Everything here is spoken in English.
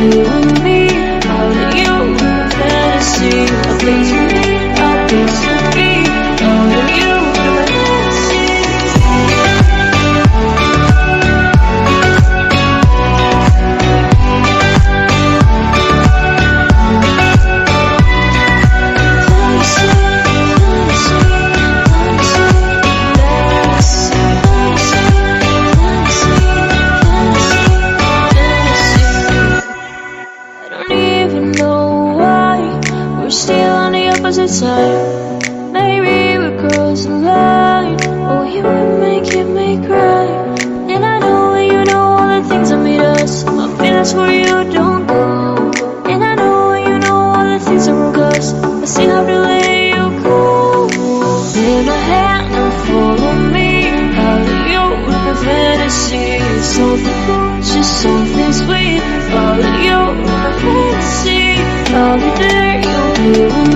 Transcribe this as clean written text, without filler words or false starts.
you and me. All of you in my fantasy. A place for me, a place to be. All of you in my fantasy. Side. Maybe we're crossing the line. Oh, you would make me cry. And I know you know all the things that made us. My feelings for you don't go. And I know you know all the things that broke us. I still have to let you go. Hold my hand and follow me. All of you with my fantasy. Something cool, just something sweet. All of you with my fantasy. I'll be there, you'll be